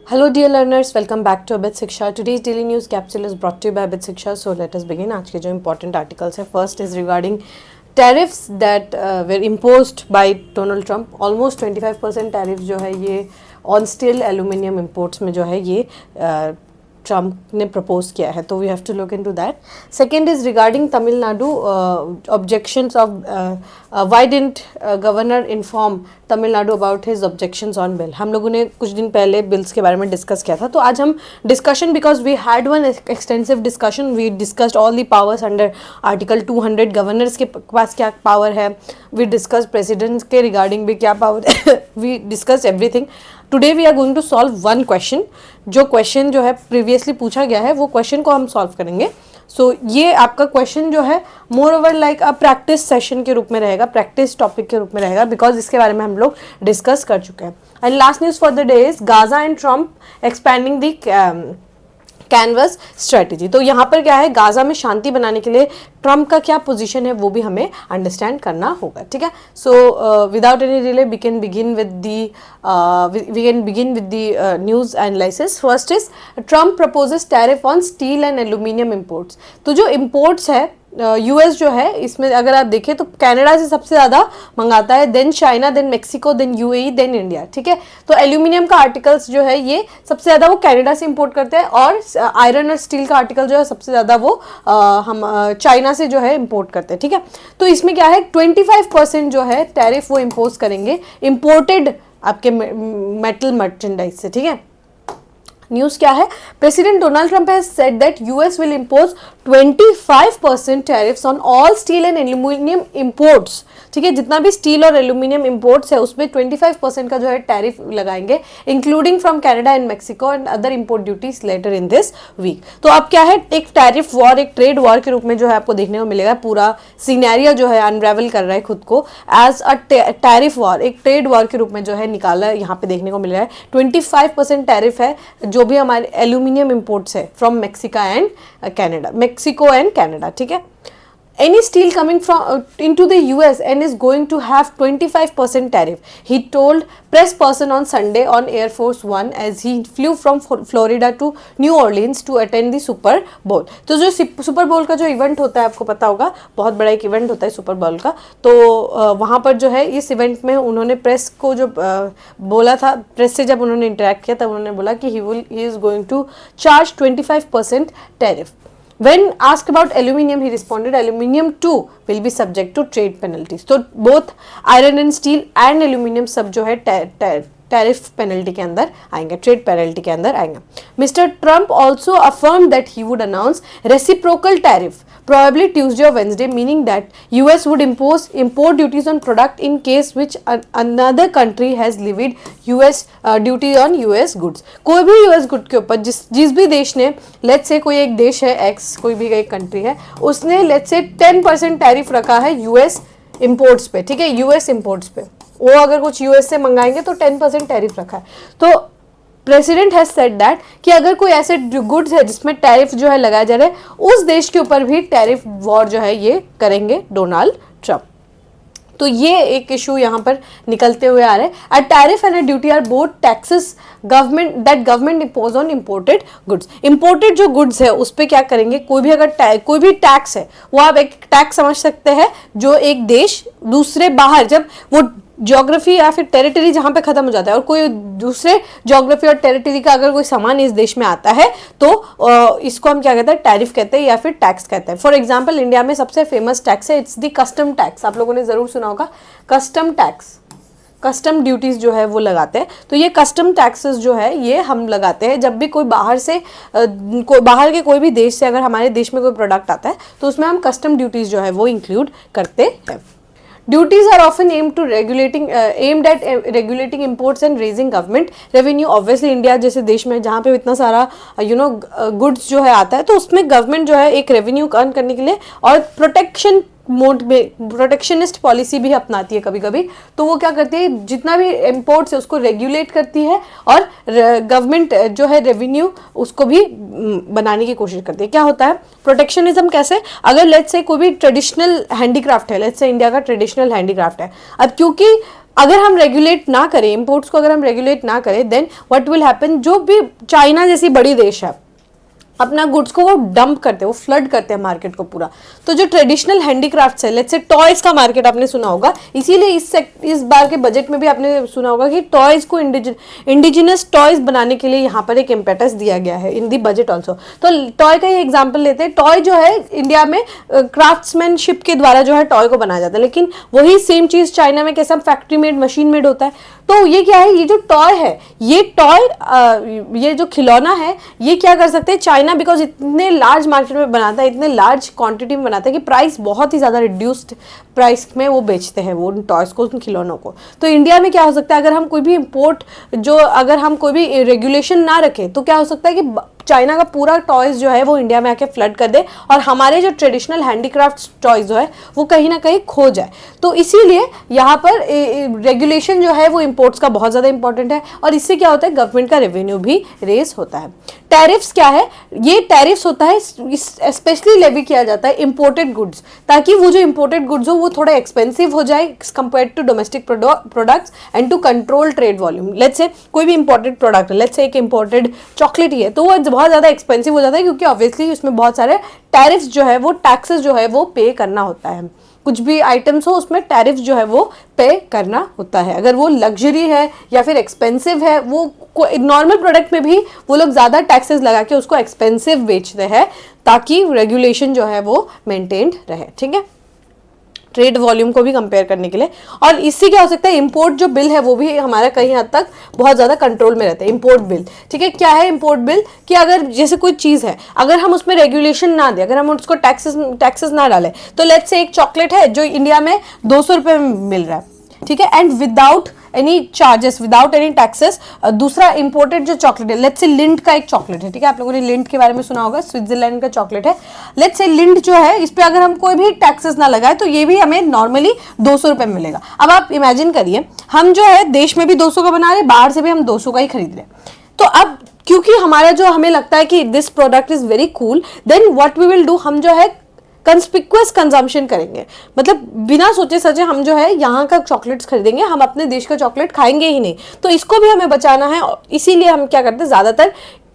Hello dear learners, welcome back to Abid Shiksha. Today's daily news capsule is brought to you by Abid Shiksha. So let us begin. आज के जो important articles है, first is regarding tariffs that were imposed by Donald Trump. Almost 25% tariffs जो है ये on steel aluminium imports में जो है ये ट्रम्प ने प्रपोज किया है, तो we have to look into that. Second is regarding Tamil Nadu objections of why didn't governor inform Tamil Nadu about his objections on bill. हम लोगों ने कुछ दिन पहले बिल्स के बारे में डिस्कस किया था, तो आज हम discussion, because we had one extensive discussion, we discussed all the powers under article 200. Governors के पास क्या पावर है, वी डिस्कस प्रेसिडेंट के रिगार्डिंग भी क्या पावर है, we discuss everything. Today we are going to solve one question. जो question जो है प्रीवियसली पूछा गया है वो क्वेश्चन को हम सॉल्व करेंगे. सो ये आपका क्वेश्चन जो है more over like a practice session के रूप में रहेगा, प्रैक्टिस टॉपिक के रूप में रहेगा, बिकॉज इसके बारे में हम लोग डिस्कस कर चुके हैं. And last news for the day is Gaza and Trump expanding the canvas strategy. तो यहाँ पर क्या है, गाजा में शांति बनाने के लिए ट्रम्प का क्या पोजीशन है वो भी हमें अंडरस्टैंड करना होगा. ठीक है. So without any delay we can begin with the news analysis. First is Trump proposes tariff on steel and aluminium imports. तो जो इंपोर्ट्स है यूएस जो है, इसमें अगर आप देखें तो कनाडा से सबसे ज़्यादा मंगाता है, then China, then Mexico, then UAE, then India. ठीक है. तो एल्यूमिनियम का आर्टिकल्स जो है ये सबसे ज़्यादा वो कनाडा से इंपोर्ट करते हैं, और आयरन और स्टील का आर्टिकल जो है सबसे ज़्यादा वो हम चाइना से जो है इंपोर्ट करते हैं. ठीक है. तो इसमें क्या है, 25% जो है टैरिफ वो इम्पोज करेंगे इम्पोर्टेड आपके मेटल मर्चेंडाइज से. ठीक है. न्यूज़ क्या है, president Donald Trump has said that US will impose 25% tariffs on all steel and aluminium imports. ठीक है. जितना भी स्टील और एल्यूमिनियम इंपोर्ट्स है उसमें 25% का जो है टैरिफ लगाएंगे, including from Canada and Mexico and other import duties later in this week. तो अब क्या है, एक टैरिफ वॉर, एक ट्रेड वॉर के रूप में जो है आपको देखने को मिलेगा. पूरा सीनेरियो जो है अनरेवल कर रहा है खुद को एज अ टैरिफ वॉर, एक ट्रेड वॉर के रूप में जो है निकाला यहाँ पे देखने को मिल रहा है. 25% टैरिफ है जो भी हमारे एल्यूमिनियम इंपोर्ट्स है फ्रॉम मेक्सिको एंड कनाडा. ठीक है. Any steel coming from into the US and is going to have 25% tariff, he told press person on Sunday on Air Force One as he flew from Florida to New Orleans to attend the Super Bowl. तो जो super बोल का जो event होता है आपको पता होगा, बहुत बड़ा एक इवेंट होता है सुपर बोल का. तो वहाँ पर जो है इस इवेंट में उन्होंने प्रेस को जो बोला था, प्रेस से जब उन्होंने इंटरेक्ट किया तब उन्होंने बोला कि he is going to charge 25% tariff. When asked about aluminium, he responded, "Aluminium too will be subject to trade penalties." तो both iron and steel and aluminium सब जो है टैरिफ पेनल्टी के अंदर आएंगे, ट्रेड पेनल्टी के अंदर आएंगे. Mister Trump also affirm that he would announce reciprocal tariff probably Tuesday or Wednesday, meaning that US would impose import duties on product in case which another country has levied US duty on US goods. कोई भी US good के ऊपर जिस भी देश ने, let's say कोई एक देश है X, कोई भी एक कंट्री है, उसने लेट्स से 10% टैरिफ रखा है US इंपोर्ट्स पे. ठीक है. US इंपोर्ट्स पे वो अगर कुछ US से मंगाएंगे तो 10% टैरिफ रखा है. तो प्रेसिडेंट हैज सेड दैट कि अगर कोई ऐसे गुड्स है जिसमें टैरिफ जो है लगाया जा रहा है, उस देश के ऊपर भी टैरिफ वॉर जो है ये करेंगे डोनाल्ड ट्रम्प. तो ये एक इशू यहाँ पर निकलते हुए आ रहा है. A tariff and a duty are both taxes government impose on imported goods. Imported जो गुड्स है उस पर क्या करेंगे, कोई भी अगर कोई भी टैक्स है वो आप एक टैक्स समझ सकते हैं जो एक देश दूसरे बाहर, जब वो ज्योग्राफी या फिर टेरिटरी जहाँ पे खत्म हो जाता है और कोई दूसरे ज्योग्राफी और टेरिटरी का अगर कोई सामान इस देश में आता है तो इसको हम क्या कहते हैं, टैरिफ कहते हैं या फिर टैक्स कहते हैं. फॉर एग्जांपल इंडिया में सबसे फेमस टैक्स है, इट्स द कस्टम टैक्स. आप लोगों ने जरूर सुना होगा कस्टम टैक्स. कस्टम ड्यूटीज़ जो है वो लगाते हैं. तो ये कस्टम टैक्सेस जो है ये हम लगाते हैं जब भी कोई बाहर से बाहर के कोई भी देश से अगर हमारे देश में कोई प्रोडक्ट आता है तो उसमें हम कस्टम ड्यूटीज़ जो है वो इंक्लूड करते हैं. Duties are often aimed at regulating imports and raising government revenue. Obviously India जैसे देश में जहाँ पे इतना सारा गुड्स जो है आता है, तो उसमें गवर्नमेंट जो है एक रेवेन्यू अर्न करने के लिए और प्रोटेक्शन मोड में प्रोटेक्शनिस्ट पॉलिसी भी अपनाती है कभी कभी. तो वो क्या करती है, जितना भी इम्पोर्ट्स है उसको रेगुलेट करती है और गवर्नमेंट जो है रेवेन्यू उसको भी बनाने की कोशिश करती है. क्या होता है प्रोटेक्शनिज्म कैसे, अगर लेट्स से कोई भी ट्रेडिशनल हैंडीक्राफ्ट है, लेट्स से इंडिया का ट्रेडिशनल हैंडीक्राफ्ट है, अब क्योंकि अगर हम रेगुलेट ना करें इंपोर्ट्स को, अगर हम रेगुलेट ना करें, देन व्हाट विल हैपन, जो भी चाइना जैसी बड़ी देश है अपना गुड्स को वो डंप करते हैं, वो फ्लड करते हैं मार्केट को पूरा। तो जो ट्रेडिशनल हैंडीक्राफ्ट्स है, लेट्स से टॉयज का मार्केट आपने सुना होगा, इसीलिए इस बार के बजट में भी आपने सुना होगा कि टॉयज को इंडिजिनस टॉयज बनाने के लिए यहाँ पर एक इम्पेटस दिया गया है इन दी बजट ऑल्सो। तो टॉय का ही एग्जाम्पल लेते हैं। टॉय जो है इंडिया में क्राफ्ट्समैनशिप के द्वारा जो है टॉय को बनाया जाता है, लेकिन वही सेम चीज चाइना में कैसा फैक्ट्री मेड, मशीन मेड होता है। तो ये क्या है, ये जो टॉय है, ये टॉय ये जो खिलौना है, ये क्या कर सकते हैं चाइना, बिकॉज इतने लार्ज मार्केट में बनाता है, इतने लार्ज क्वांटिटी में बनाता है कि प्राइस बहुत ही ज़्यादा रिड्यूस्ड प्राइस में वो बेचते हैं वो उन टॉयज़ को, उन खिलौनों को। तो इंडिया में क्या हो सकता है, अगर हम कोई भी इम्पोर्ट अगर हम कोई भी रेगुलेशन ना रखें तो क्या हो सकता है कि चाइना का पूरा टॉयज जो है वो इंडिया में आके फ्लड कर दे और हमारे जो ट्रेडिशनल हैंडीक्राफ्ट टॉयज जो है वो कहीं ना कहीं खो जाए। तो इसीलिए यहाँ पर रेगुलेशन जो है वो इंपोर्ट्स का बहुत ज़्यादा इंपॉर्टेंट है, और इससे क्या होता है, गवर्नमेंट का रेवेन्यू भी रेज होता है। टैरिफ्स क्या है, ये टैरिफ्स होता है स्पेशली लेवी किया जाता है इंपोर्टेड गुड्स, ताकि वो जो इंपोर्टेड गुड्स हो वो थोड़ा एक्सपेंसिव हो जाए compared to domestic products and to control trade volume. Let's say कोई भी इंपोर्टेड प्रोडक्ट है, लेट्स से एक इंपोर्टेड चॉकलेट ही है, तो वो बहुत ज़्यादा एक्सपेंसिव हो जाता है क्योंकि ऑब्वियसली उसमें बहुत सारे टैरिफ्स जो है वो टैक्सेस जो है वो पे करना होता है। कुछ भी आइटम्स हो उसमें टैरिफ जो है वो पे करना होता है। अगर वो लग्जरी है या फिर एक्सपेंसिव है, वो नॉर्मल प्रोडक्ट में भी वो लोग ज़्यादा टैक्सेस लगा के उसको एक्सपेंसिव बेचते हैं ताकि रेगुलेशन जो है वो मेंटेन्ड रहे। ठीक है, ट्रेड वॉल्यूम को भी कंपेयर करने के लिए। और इससे क्या हो सकता है, इंपोर्ट जो बिल है वो भी हमारा कहीं हद तक बहुत ज़्यादा कंट्रोल में रहता है। इंपोर्ट बिल, ठीक है, क्या है इंपोर्ट बिल, कि अगर जैसे कोई चीज़ है, अगर हम उसमें रेगुलेशन ना दें, अगर हम उसको टैक्सेस ना डालें, तो लेट्स से एक चॉकलेट है जो इंडिया में 200 रुपये में मिल रहा है, ठीक है, and without any charges, without any taxes, दूसरा इंपोर्टेड जो चॉकलेट है, लेट्स से लिंट का एक चॉकलेट है, ठीक है, आप लोगों ने लिंट के बारे में सुना होगा, स्विट्जरलैंड का चॉकलेट है। लेट्स से लिंट जो है इस पे अगर हम कोई भी टैक्सेस ना लगाए तो ये भी हमें नॉर्मली 200 रुपये में मिलेगा। अब आप इमेजिन करिए, हम जो है देश में भी 200 का बना रहे, बाहर से भी हम 200 का ही खरीद रहे, तो अब क्योंकि हमारा जो हमें लगता है कि this product is very cool, then what we will do, हम जो है कंस्पिक्वस कंजम्पशन करेंगे, मतलब बिना सोचे सचे हम जो है यहाँ का चॉकलेट्स खरीदेंगे, हम अपने देश का चॉकलेट खाएंगे ही नहीं। तो इसको भी हमें बचाना है, इसीलिए हम क्या करते हैं ज़्यादातर,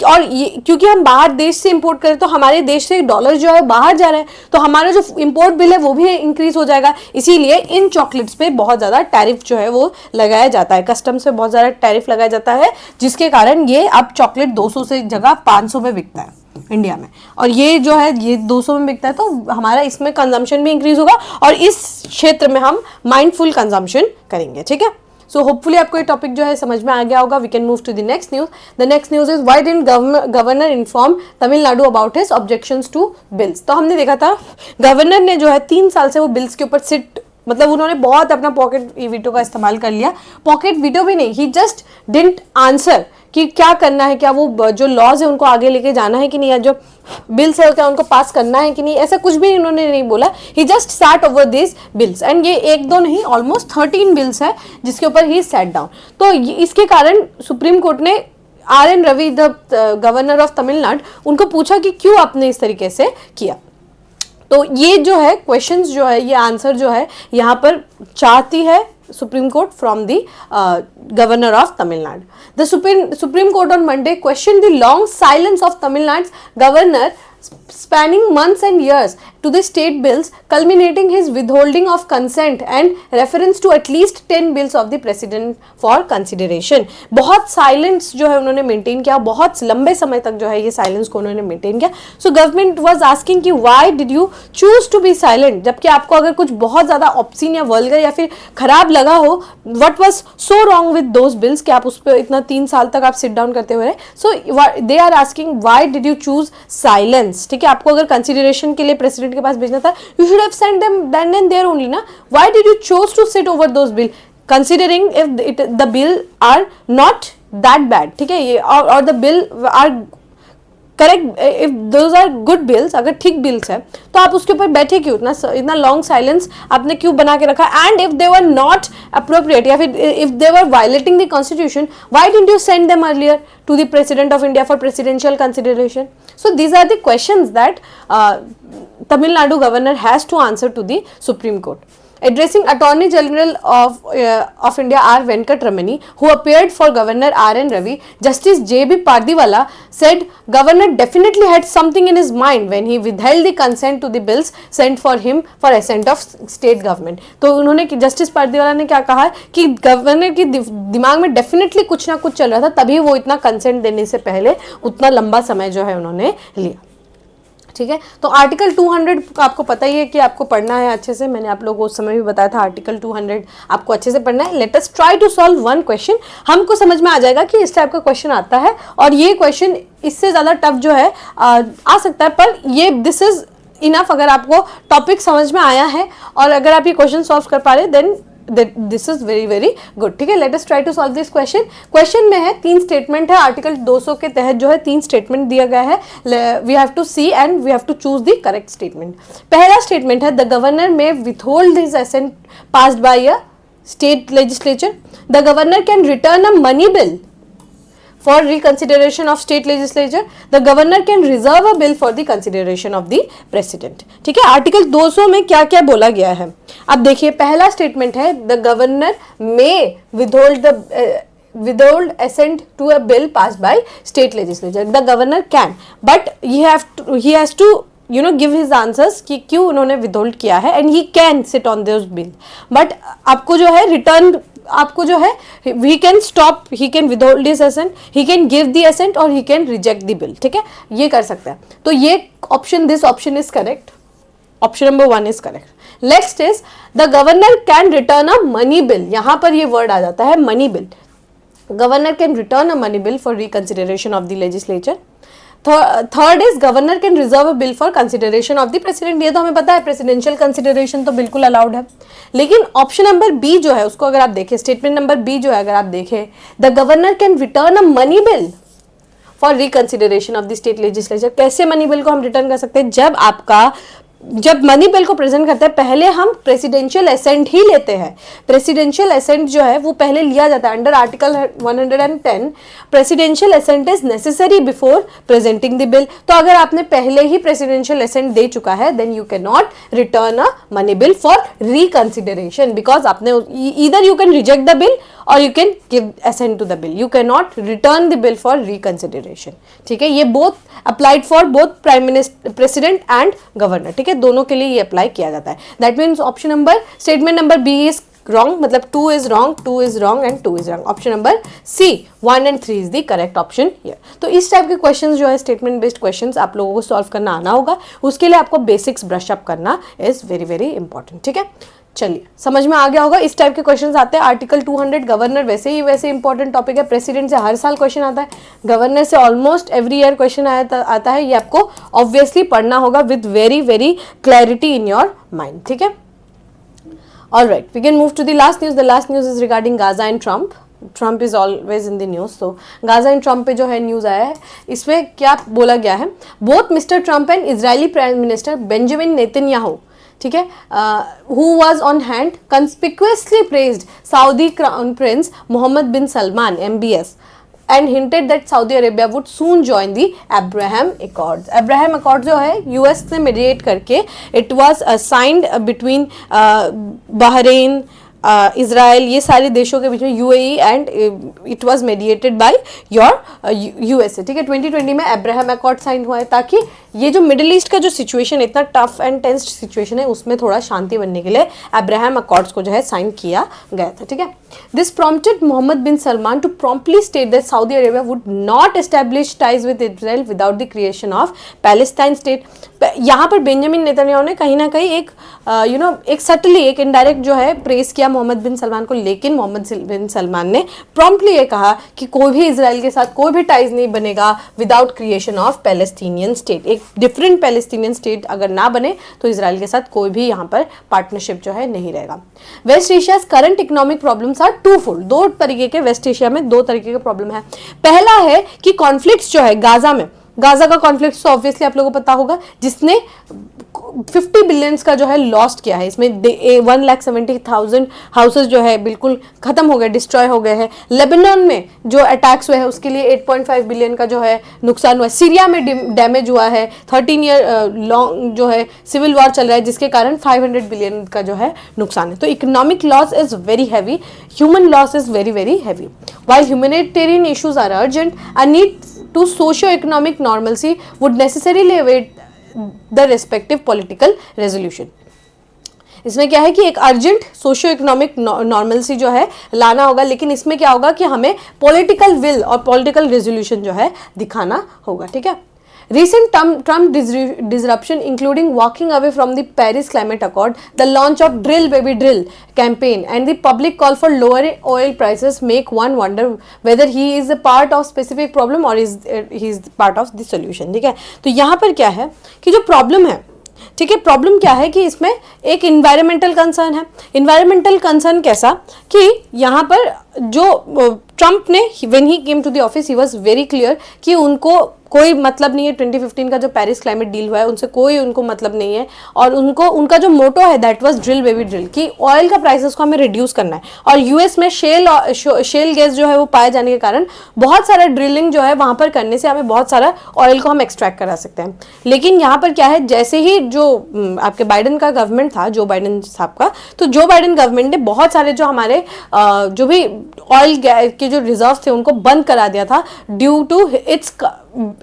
और ये क्योंकि हम बाहर देश से इंपोर्ट करें तो हमारे देश से डॉलर जो है बाहर जा रहे हैं, तो हमारा जो इंपोर्ट बिल है वो भी इंक्रीज हो जाएगा। इसीलिए इन चॉकलेट्स पे बहुत ज़्यादा टैरिफ जो है वो लगाया जाता है, कस्टम्स पे बहुत ज़्यादा टैरिफ लगाया जाता है, जिसके कारण ये अब चॉकलेट 200 से जगह 500 में बिकता है इंडिया में, और ये जो है ये 200 में बिकता है, तो हमारा इसमें कंजम्पशन भी इंक्रीज होगा और इस क्षेत्र में हम माइंडफुल कंजम्पशन करेंगे। ठीक है, सो होपफुली आपको ये टॉपिक जो है समझ में आ गया होगा। We can move to the next news. The next news is why didn't governor inform Tamil Nadu about his objections to bills. तो हमने देखा था गवर्नर ने जो है 3 साल से वो बिल्स के ऊपर मतलब उन्होंने बहुत अपना पॉकेट वीटो का इस्तेमाल कर लिया, पॉकेट वीटो भी नहीं, ही जस्ट डिडंट आंसर कि क्या करना है, क्या वो जो लॉज है उनको आगे लेके जाना है कि नहीं, या जो बिल्स है क्या उनको पास करना है कि नहीं, ऐसा कुछ भी उन्होंने नहीं बोला। He just sat over this bills, and ये एक दो नहीं, ऑलमोस्ट 13 बिल्स है जिसके ऊपर ही सैट डाउन। तो इसके कारण सुप्रीम कोर्ट ने RN Ravi, the governor of Tamil Nadu, उनको पूछा कि क्यों आपने इस तरीके से किया। तो ये जो है क्वेश्चंस जो है, ये आंसर जो है यहाँ पर चाहती है Supreme Court from the Governor of Tamil Nadu. The Supreme Court on Monday questioned the long silence of Tamil Nadu's governor spanning months and years to the state bills, culminating his withholding of consent and reference to at least 10 bills of the president for consideration. बहुत silence जो है उन्होंने maintain किया, बहुत लंबे समय तक जो है ये साइलेंस को उन्होंने मेंटेन किया। सो गवर्नमेंट वाज आस्किंग कि why did you choose to be silent, जबकि आपको अगर कुछ बहुत ज़्यादा ऑब्सीन या वल्गर या फिर खराब लगा हो, what was so wrong with those bills कि आप उस पर इतना 3 साल तक आप सिट डाउन करते हुए। So they are asking why did you choose silence. ठीक है, आपको अगर कंसिडरेशन के लिए प्रेसिडेंट के पास भेजना था, you should have sent them then and there only ना. Why did you chose to sit over those bill, considering if the bill are not that bad, ठीक है, ये और the bill are correct, if those are good bills, अगर ठीक bills है तो आप उसके ऊपर बैठे क्यों, इतना लॉन्ग साइलेंस आपने क्यों बना के रखा, and if they were not appropriate या फिर if they were violating the constitution, why didn't you send them earlier to the President of India for presidential consideration? So these are the questions that Tamil Nadu governor has to answer to the Supreme Court. Addressing Attorney General of India R. Venkatramani, who appeared for Governor R. N. Ravi, Justice J. B. Pardiwala said Governor definitely had something in his mind when he withheld the consent to the bills sent for him for assent of state government. तो उन्होंने justice Pardiwala ने क्या कहा कि governor के दिमाग में definitely कुछ ना कुछ चल रहा था, तभी वो इतना कंसेंट देने से पहले उतना लंबा समय जो है उन्होंने लिया. ठीक है, तो आर्टिकल 200 आपको पता ही है कि आपको पढ़ना है अच्छे से. मैंने आप लोगों को उस समय भी बताया था आर्टिकल 200 आपको अच्छे से पढ़ना है. Let us try to solve one question. हमको समझ में आ जाएगा कि इस टाइप का क्वेश्चन आता है और ये क्वेश्चन इससे ज़्यादा टफ जो है आ सकता है, पर ये दिस इज इनफ. अगर आपको टॉपिक समझ में आया है और अगर आप ये क्वेश्चन सॉल्व कर पा रहे then this is very very good. ठीक है, let us try to solve this question. Question में है 3 स्टेटमेंट है. आर्टिकल 200 के तहत जो है 3 स्टेटमेंट दिया गया है. We have to see and we have to choose the correct statement. पहला स्टेटमेंट है the governor may withhold this assent passed by a state legislature. The governor can return a money bill for reconsideration of state legislature. The governor can reserve a bill for the consideration of the president. ठीक है, article 200 में क्या क्या बोला गया है. अब देखिए, पहला स्टेटमेंट है द गवर्नर में withhold assent to a bill passed by state legislature. The governor can, but he has to give his answers कि क्यों उन्होंने withhold किया है, and he can sit on those bill. But आपको जो है रिटर्न आपको जो है he can stop, he can withhold his assent, he can give the assent or he can reject the bill. ठीक है, ये कर सकता है. तो ये option, this option is correct. Option number 1 is correct. Next is the governor can return a money bill. यहां पर ये वर्ड आ जाता है money bill. Governor can return a money bill for reconsideration of the legislature. Third is governor can reserve a bill for consideration of the president. ये तो हमें पता है, प्रेसिडेंशियल कंसिडरेशन तो बिल्कुल अलाउड है. लेकिन ऑप्शन नंबर बी जो है उसको अगर आप देखें, स्टेटमेंट नंबर बी जो है अगर आप देखें, the governor can return a money bill for reconsideration of the state legislature. कैसे मनी बिल को हम रिटर्न कर सकते हैं? जब मनी बिल को प्रेजेंट करते हैं पहले हम प्रेसिडेंशियल एसेंट ही लेते हैं. प्रेसिडेंशियल एसेंट जो है वो पहले लिया जाता है. Under article 110 presidential assent is necessary before presenting the bill. तो अगर आपने पहले ही प्रेसिडेंशियल एसेंट दे चुका है then you can not return a money bill for reconsideration, because आपने either you can reject the bill or you can give assent to the bill. You cannot return the bill for reconsideration. ठीक है, ये both applied for both prime minister, president and governor. ठीक है, दोनों के लिए ये अप्लाई किया जाता है. That means option number, statement number B is wrong, मतलब 2 is wrong, 2 is wrong and 2 is wrong. Option number C 1 and 3 is the correct option here. तो इस टाइप के क्वेश्चंस जो है स्टेटमेंट बेस्ड क्वेश्चंस आप लोगों को सॉल्व करना आना होगा. उसके लिए आपको बेसिक्स ब्रश अप करना इज वेरी वेरी इंपॉर्टेंट. ठीक है, चलिए समझ में आ गया होगा. इस टाइप के क्वेश्चंस आते हैं. आर्टिकल 200 गवर्नर वैसे इंपॉर्टेंट टॉपिक है. प्रेसिडेंट से हर साल क्वेश्चन आता है, गवर्नर से ऑलमोस्ट एवरी ईयर क्वेश्चन आता है. ये आपको ऑब्वियसली पढ़ना होगा with very very clarity in your mind. ठीक है, all right, we can move to the last news. The last news is regarding Gaza and Trump. Trump is always in the news. तो Gaza and Trump पे जो है news आया है, इसमें क्या बोला गया है? Both mister Trump and Israeli prime minister Benjamin Netanyahu, ठीक है, who was on hand conspicuously praised Saudi Crown Prince Mohammed bin Salman MBS and hinted that Saudi Arabia would soon join the Abraham Accords. Abraham Accords जो है US ने mediate करके, it was signed between Bahrain, Israel, ये सारे देशों के बीच में UAE and it was mediated by your USA. ठीक है, 2020 में अब्राहम अकॉर्ड साइन हुआ है ताकि ये जो मिडिल ईस्ट का जो सिचुएशन इतना टफ एंड टेंस्ड सिचुएशन है उसमें थोड़ा शांति बनने के लिए अब्राहम अकॉर्ड्स को जो है साइन किया गया था. ठीक है, this prompted Mohammed bin Salman to promptly state that Saudi Arabia would not establish ties with Israel without the creation of Palestine state. यहाँ पर बेंजामिन नेतन्याहू ने कहीं ना कहीं एक एक सटली, एक इनडायरेक्ट जो है प्रेस किया मोहम्मद बिन सलमान को. लेकिन मोहम्मद बिन सलमान ने प्रॉम्प्टली ये कहा कि कोई भी इजराइल के साथ कोई भी टाइज नहीं बनेगा without creation of Palestinian state. एक डिफरेंट पैलेस्टीनियन स्टेट अगर ना बने तो इजराइल के साथ कोई भी यहाँ पर पार्टनरशिप जो है नहीं रहेगा. West Asia's current economic problems are twofold. दो तरीके के वेस्ट एशिया में 2 तरीके के प्रॉब्लम है. पहला है कि कॉन्फ्लिक्ट्स जो है गाजा में गाजा का कॉन्फ्लिक्ट तो ऑब्वियसली आप लोगों को पता होगा, जिसने 50 बिलियंस का जो है लॉस्ट किया है। इसमें 1,70,000 हाउसेज जो है बिल्कुल खत्म हो गए, डिस्ट्रॉय हो गए हैं। लेबनान में जो अटैक्स हुए हैं उसके लिए 8.5 बिलियन का जो है नुकसान हुआ है। सीरिया में डैमेज हुआ है, 13 ईयर लॉन्ग जो है सिविल वॉर चल रहा है, जिसके कारण 500 बिलियन का जो है नुकसान है। तो economic loss is very heavy, human loss is very very heavy. While humanitarian issues are urgent, a need to socio-economic normalcy would necessarily await the respective political resolution. इसमें क्या है कि एक अर्जेंट सोशियो इकोनॉमिक नॉर्मलसी जो है लाना होगा, लेकिन इसमें क्या होगा कि हमें पॉलिटिकल विल और पॉलिटिकल रेजोल्यूशन जो है दिखाना होगा, ठीक है। Recent Trump disruption, including walking away from the Paris Climate Accord, the launch of Drill Baby Drill campaign, and the public call for lower oil prices, make one wonder whether he is a part of specific problem or he is part of the solution, ठीक है। तो यहाँ पर क्या है कि जो problem है, ठीक है, प्रॉब्लम क्या है कि इसमें एक इन्वायरमेंटल कंसर्न है। इन्वायरमेंटल कंसर्न कैसा कि यहाँ पर जो ट्रम्प ने when he came to the office he was very clear कि उनको कोई मतलब नहीं है 2015 का जो पेरिस क्लाइमेट डील हुआ है उनसे कोई उनको मतलब नहीं है, और उनको उनका जो मोटो है that was drill baby drill, कि ऑयल का प्राइसेस को हमें रिड्यूस करना है। और यूएस में शेल गैस जो है वो पाए जाने के कारण बहुत सारा ड्रिलिंग जो है वहाँ पर करने से हमें बहुत सारा ऑयल को हम एक्सट्रैक्ट करा सकते हैं। लेकिन यहाँ पर क्या है, जैसे ही जो आपके बाइडन का गवर्नमेंट था, जो बाइडन साहब का, तो जो बाइडन गवर्नमेंट ने बहुत सारे जो हमारे जो भी ऑयल के जो रिजर्व थे उनको बंद करा दिया था due to its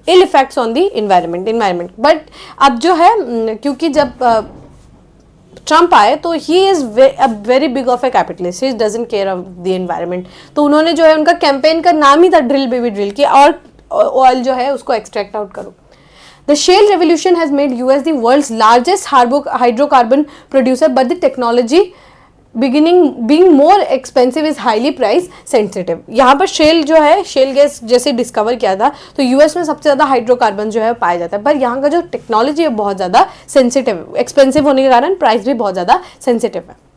ill effects on the environment. But अब जो है क्योंकि जब ट्रम्प आए तो he is very big of a capitalist, he doesn't care of the environment. तो उन्होंने जो है उनका कैंपेन का नाम ही था ड्रिल बेबी ड्रिल, की और ऑयल जो है उसको एक्सट्रैक्ट आउट करो। The shale revolution has made US the world's largest hydrocarbon producer, but the technology being more expensive is highly price sensitive. यहाँ पर शेल जो है, शेल गैस जैसे डिस्कवर किया था तो यूएस में सबसे ज़्यादा हाइड्रोकार्बन जो है पाया जाता है, पर यहाँ का जो टेक्नोलॉजी है बहुत ज़्यादा सेंसिटिव, एक्सपेंसिव होने के कारण प्राइस भी बहुत ज़्यादा सेंसिटिव है।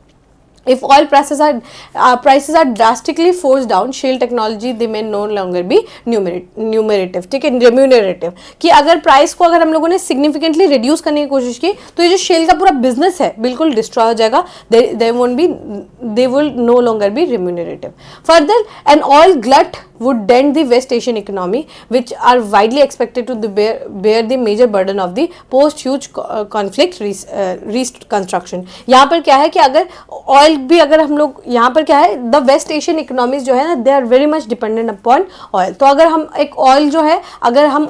If oil prices are drastically forced down, shale technology they may no longer be remunerative, ठीक है, remunerative, कि अगर प्राइस को अगर हम लोगों ने सिग्निफिकेंटली रिड्यूस करने की कोशिश की तो ये जो शेल का पूरा बिजनेस है बिल्कुल डिस्ट्रॉय हो जाएगा, they will no longer be remunerative. Further, an oil glut would dent the West Asian economy, which are widely expected to bear the major burden of the post-huge conflict reconstruction. यहाँ पर क्या है कि अगर oil भी अगर हम लोग यहाँ पर क्या है, द वेस्ट एशियन इकोनॉमीज जो है ना, they are very much dependent upon oil. तो अगर हम एक ऑयल जो है, अगर हम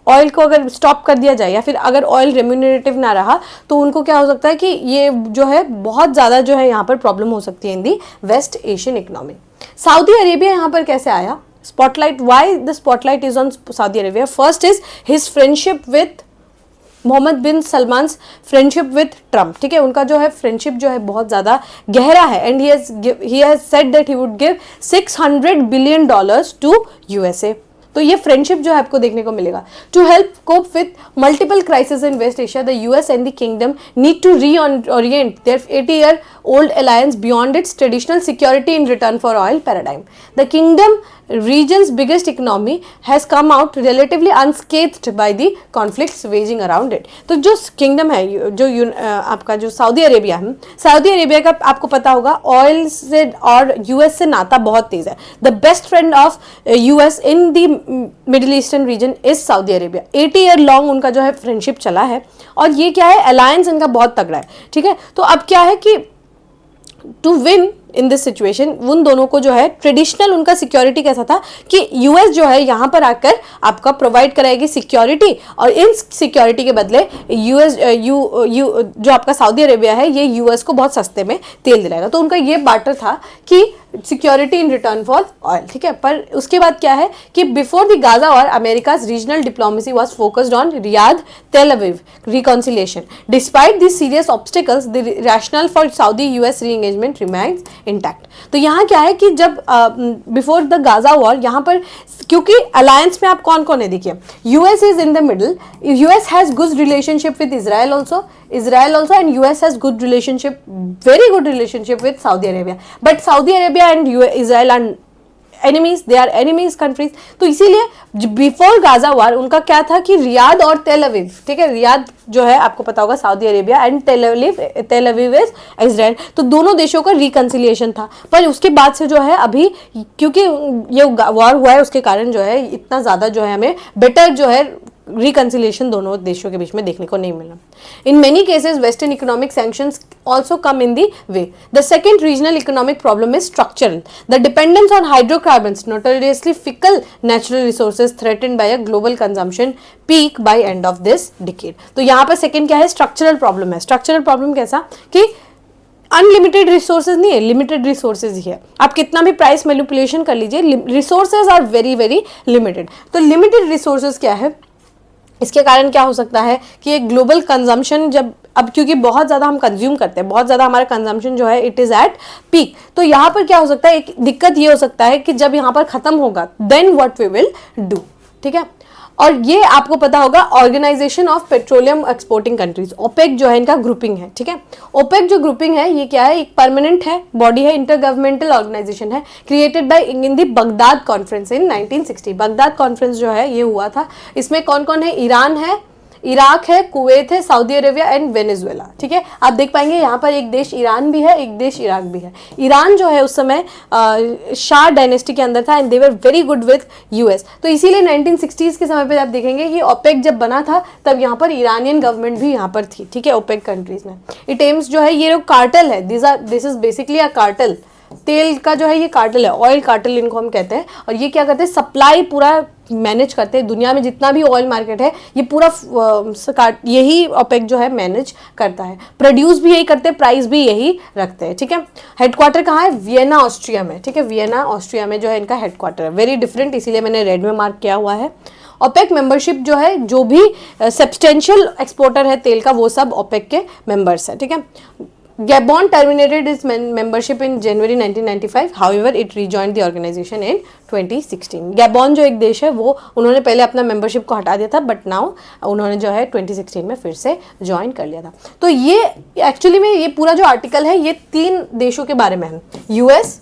ऑयल को अगर स्टॉप कर दिया जाए या फिर अगर ऑयल रेम्यूनरेटिव ना रहा तो उनको क्या हो सकता है कि ये जो है बहुत ज़्यादा जो है यहाँ पर प्रॉब्लम हो सकती है in the West Asian economy. Saudi Arabia यहाँ पर कैसे आया? Spotlight, why the spotlight is on Saudi Arabia? First is his friendship with Mohammed bin Salman's friendship with Trump, ठीक है, उनका जो है फ्रेंडशिप जो है बहुत ज़्यादा गहरा है, and he has said that he would give $600 billion to USA. तो ये फ्रेंडशिप जो है आपको देखने को मिलेगा। To help cope with multiple crisis in West Asia, the US and the kingdom need to reorient their 80-year-old alliance beyond its traditional security in return for oil paradigm. The kingdom region's biggest economy has come out relatively unscathed by the conflicts waging around it. तो जो kingdom है, जो आपका जो Saudi Arabia है, Saudi Arabia का आपको पता होगा ऑयल से और यूएस से नाता बहुत तेज है। The best friend of US in the middle eastern region is Saudi Arabia. 80 year long उनका जो है फ्रेंडशिप चला है, और ये क्या है, अलायंस इनका बहुत तगड़ा है, ठीक है। तो अब क्या है कि to win in this situation उन दोनों को जो है ट्रेडिशनल उनका सिक्योरिटी कैसा था कि यूएस जो है यहाँ पर आकर आपका प्रोवाइड कराएगी सिक्योरिटी, और इन सिक्योरिटी के बदले यूएस जो आपका सऊदी अरेबिया है ये यूएस को बहुत सस्ते में तेल दिलाएगा। तो उनका ये बार्टर था कि security in return for oil, ठीक है। पर उसके बाद क्या है कि before the Gaza war America's regional diplomacy was focused on Riyadh Tel Aviv reconciliation. Despite this serious obstacles the rational for Saudi US re engagement remains intact. तो यहाँ क्या है कि जब बिफोर द गाजा वॉर यहाँ पर क्योंकि alliance में आप कौन कौन है, देखिए US is in the middle, US has good relationship with Israel also, and US has good relationship, very good relationship with Saudi Arabia. But Saudi Arabia and Israel are enemies, they are enemies countries. तो इसीलिए before Gaza वार उनका क्या था कि Riyadh और तेल अवीव, ठीक है, रियाद जो है आपको पता होगा सऊदी अरेबिया एंड तेल अवीव इज इजराइल, तो दोनों देशों का रिकंसिलिएशन था। पर उसके बाद से जो है अभी क्योंकि ये वॉर हुआ है उसके कारण जो है इतना ज़्यादा जो है हमें बेटर जो है रिकंसिलिएशन दोनों देशों के बीच में देखने को नहीं मिला। In many cases western economic sanctions also come in the way. The second regional economic problem is structural. The dependence on hydrocarbons, notoriously fickle natural resources, threatened by a global consumption peak by end of this decade. तो यहाँ पर second क्या है, structural problem है। structural problem कैसा कि unlimited resources नहीं है, लिमिटेड रिसोर्सेज ही है। आप कितना भी प्राइस मैनिपुलेशन कर लीजिए, resources are very very limited. तो लिमिटेड रिसोर्सेज क्या है, इसके कारण क्या हो सकता है कि एक ग्लोबल कंजम्पशन जब अब क्योंकि बहुत ज़्यादा हम कंज्यूम करते हैं, बहुत ज़्यादा हमारा कंजम्पशन जो है इट इज़ एट पीक, तो यहाँ पर क्या हो सकता है, एक दिक्कत ये हो सकता है कि जब यहाँ पर ख़त्म होगा then what we will do, ठीक है। और ये आपको पता होगा organization of petroleum exporting countries, OPEC जो है इनका ग्रुपिंग है, ठीक है। ओपेक जो ग्रुपिंग है ये क्या है, एक परमानेंट है बॉडी है, इंटर गवर्नमेंटल ऑर्गेनाइजेशन है, created by in the Baghdad conference in 1960। Baghdad conference जो है ये हुआ था, इसमें कौन कौन है, ईरान है, इराक है, कुवैत है, सऊदी अरेबिया एंड वेनेजुएला, ठीक है। आप देख पाएंगे यहाँ पर एक देश ईरान भी है, एक देश इराक भी है। ईरान जो है उस समय शाह डायनेस्टी के अंदर था and they were very good with US, तो इसीलिए 1960s के समय पे आप देखेंगे कि ओपेक जब बना था तब यहाँ पर ईरानियन गवर्नमेंट भी यहाँ पर थी, ठीक है, ओपेक कंट्रीज में। इट एम्स जो है ये कार्टेल है, this is basically a cartel, तेल का जो है ये कार्टेल है, ऑयल कार्टेल इनको हम कहते हैं। और ये क्या करते हैं, सप्लाई पूरा मैनेज करते हैं, दुनिया में जितना भी ऑयल मार्केट है ये पूरा यही ओपेक जो है मैनेज करता है, प्रोड्यूस भी यही करते हैं, प्राइस भी यही रखते हैं, ठीक है। हेडक्वार्टर कहाँ है, वियना ऑस्ट्रिया में, ठीक है, वियना ऑस्ट्रिया में जो है इनका हेडक्वार्टर है, वेरी डिफरेंट, इसीलिए मैंने रेड में मार्क किया हुआ है। ओपेक मेंबरशिप जो है, जो भी सब्सटेंशियल एक्सपोर्टर है तेल का वो सब ओपेक के मेंबर्स है, ठीक है। Gabon terminated its membership in January 1995. However, it rejoined the organization in 2016. Gabon जो एक देश है वो उन्होंने पहले अपना मेंबरशिप को हटा दिया था, बट नाउ उन्होंने जो है 2016 में फिर से ज्वाइन कर लिया था। तो ये एक्चुअली में ये पूरा जो आर्टिकल है ये 3 देशों के बारे में है, US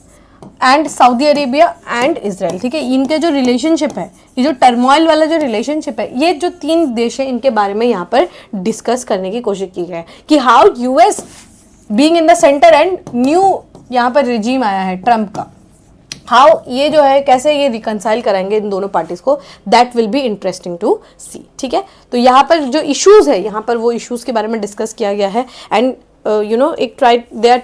and Saudi Arabia and Israel, ठीक है। इनके जो रिलेशनशिप है, ये जो टर्मोइल वाला जो रिलेशनशिप है, ये जो 3 देश है इनके बारे में यहाँ पर डिस्कस करने की कोशिश की है कि how US being in the centre and new यहाँ पर रिजीम आया है ट्रम्प का, हाउ ये जो है कैसे ये रिकंसाइल कराएंगे इन दोनों पार्टीज को, that will be interesting to see, ठीक है। तो यहाँ पर जो इश्यूज है, यहाँ पर वो इश्यूज के बारे में डिस्कस किया गया है एंड एक they are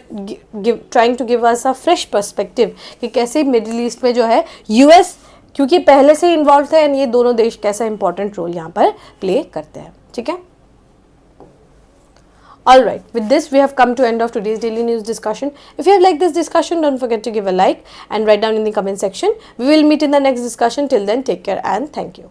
trying to give us a fresh perspective कि कैसे मिडिल ईस्ट में जो है यूएस क्योंकि पहले से इन्वॉल्व थे एंड ये दोनों देश कैसा इंपॉर्टेंट रोल यहाँ पर प्ले करते हैं, ठीक है। Alright, with this we have come to end of today's daily news discussion. If you have liked this discussion, don't forget to give a like and write down in the comment section. We will meet in the next discussion. Till then, take care and thank you.